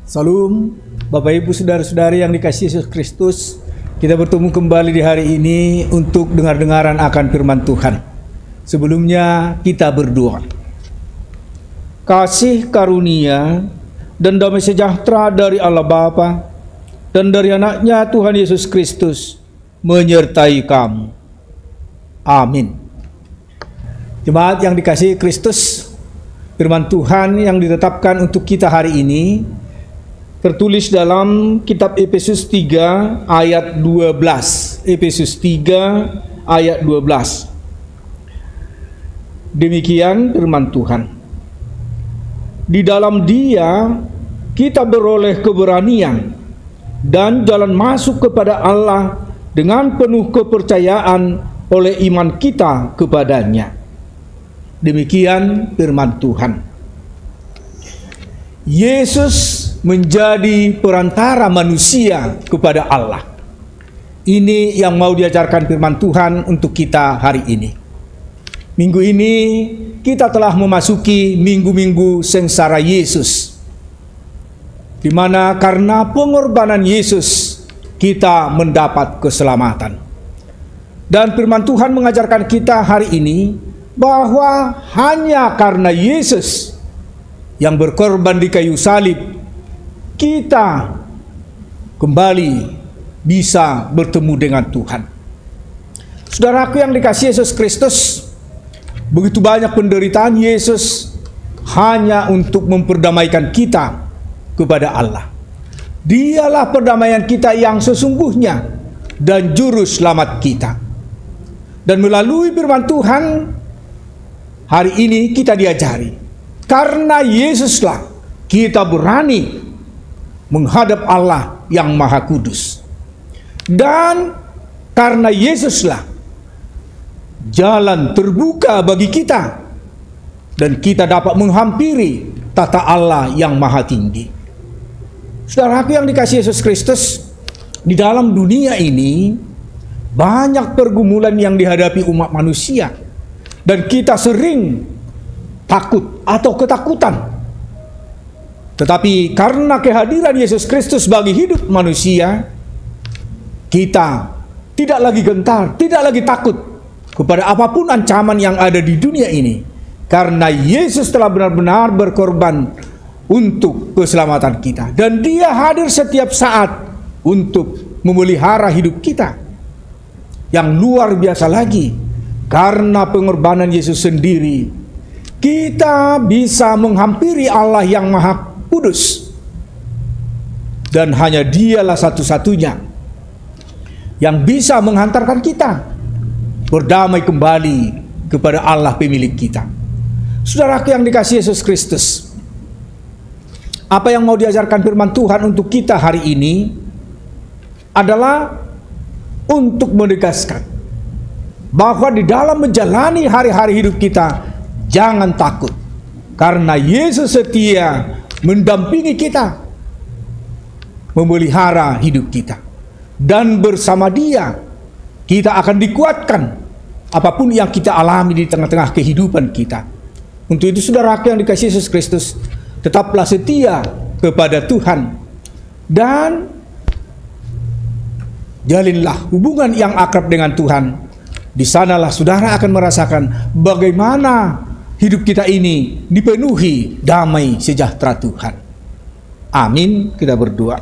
Salam, Bapak Ibu Saudara-saudari yang dikasihi Yesus Kristus. Kita bertemu kembali di hari ini untuk dengar-dengaran akan firman Tuhan. Sebelumnya kita berdoa. Kasih karunia dan damai sejahtera dari Allah Bapa dan dari anaknya Tuhan Yesus Kristus menyertai kamu. Amin. Jemaat yang dikasihi Kristus, firman Tuhan yang ditetapkan untuk kita hari ini tertulis dalam kitab Efesus 3 ayat 12. Efesus 3 ayat 12. Demikian firman Tuhan. Di dalam Dia kita beroleh keberanian dan jalan masuk kepada Allah dengan penuh kepercayaan oleh iman kita kepadanya. Demikian firman Tuhan. Yesus menjadi perantara manusia kepada Allah. Ini yang mau diajarkan firman Tuhan untuk kita hari ini. Minggu ini kita telah memasuki minggu-minggu sengsara Yesus, di mana karena pengorbanan Yesus kita mendapat keselamatan. Dan firman Tuhan mengajarkan kita hari ini bahwa hanya karena Yesus yang berkorban di kayu salib, kita kembali bisa bertemu dengan Tuhan. Saudaraku yang dikasihi Yesus Kristus, begitu banyak penderitaan Yesus hanya untuk memperdamaikan kita kepada Allah. Dialah perdamaian kita yang sesungguhnya dan juru selamat kita. Dan melalui firman Tuhan hari ini kita diajari, karena Yesuslah kita berani menghadap Allah yang Maha Kudus. Dan karena Yesuslah jalan terbuka bagi kita, dan kita dapat menghampiri tata Allah yang Maha Tinggi. Saudaraku yang dikasihi Yesus Kristus, di dalam dunia ini banyak pergumulan yang dihadapi umat manusia, dan kita sering takut atau ketakutan. Tetapi karena kehadiran Yesus Kristus bagi hidup manusia, kita tidak lagi gentar, tidak lagi takut kepada apapun ancaman yang ada di dunia ini. Karena Yesus telah benar-benar berkorban untuk keselamatan kita. Dan Dia hadir setiap saat untuk memelihara hidup kita. Yang luar biasa lagi, karena pengorbanan Yesus sendiri, kita bisa menghampiri Allah yang Maha Kudus. Dan hanya Dialah satu-satunya yang bisa menghantarkan kita berdamai kembali kepada Allah pemilik kita. Saudaraku yang dikasihi Yesus Kristus, apa yang mau diajarkan firman Tuhan untuk kita hari ini adalah untuk menegaskan bahwa di dalam menjalani hari-hari hidup kita, jangan takut, karena Yesus setia mendampingi kita, memelihara hidup kita, dan bersama Dia kita akan dikuatkan apapun yang kita alami di tengah-tengah kehidupan kita. Untuk itu saudaraku yang dikasihi Yesus Kristus, tetaplah setia kepada Tuhan dan jalinlah hubungan yang akrab dengan Tuhan. Di sanalah saudara akan merasakan bagaimana hidup kita ini dipenuhi damai sejahtera Tuhan. Amin. Kita berdoa.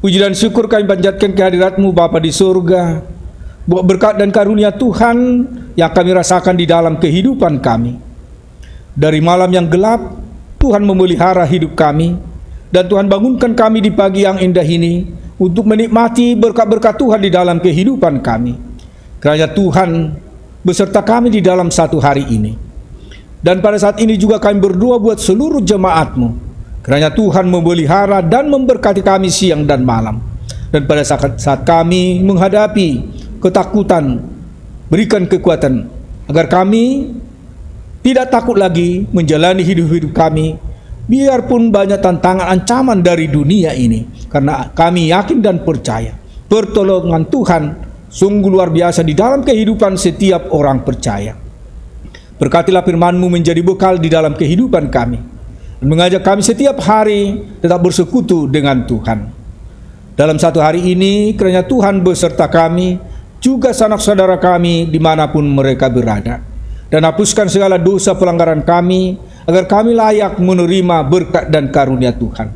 Puji dan syukur kami panjatkan kehadirat-Mu Bapa di surga, buat berkat dan karunia Tuhan yang kami rasakan di dalam kehidupan kami. Dari malam yang gelap, Tuhan memelihara hidup kami, dan Tuhan bangunkan kami di pagi yang indah ini untuk menikmati berkat-berkat Tuhan di dalam kehidupan kami. Kiranya Tuhan beserta kami di dalam satu hari ini. Dan pada saat ini juga kami berdoa buat seluruh jemaat-Mu. Kiranya Tuhan memelihara dan memberkati kami siang dan malam. Dan pada saat kami menghadapi ketakutan, berikan kekuatan agar kami tidak takut lagi menjalani hidup-hidup kami, biarpun banyak tantangan ancaman dari dunia ini. Karena kami yakin dan percaya pertolongan Tuhan sungguh luar biasa di dalam kehidupan setiap orang percaya. Berkatilah firman-Mu menjadi bekal di dalam kehidupan kami. dan mengajak kami setiap hari tetap bersekutu dengan Tuhan. Dalam satu hari ini, kiranya Tuhan beserta kami, juga sanak saudara kami dimanapun mereka berada, dan hapuskan segala dosa pelanggaran kami, agar kami layak menerima berkat dan karunia Tuhan.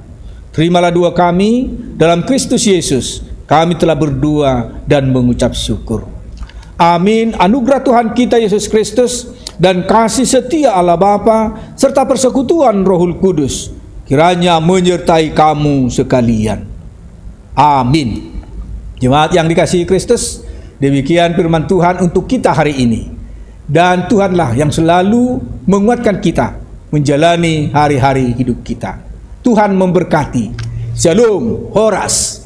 Terimalah doa kami dalam Kristus Yesus. Kami telah berdoa dan mengucap syukur. Amin. Anugerah Tuhan kita Yesus Kristus dan kasih setia Allah Bapa serta persekutuan Rohul Kudus kiranya menyertai kamu sekalian. Amin. Jemaat yang dikasihi Kristus, demikian firman Tuhan untuk kita hari ini. Dan Tuhanlah yang selalu menguatkan kita menjalani hari-hari hidup kita. Tuhan memberkati. Shalom, Horas.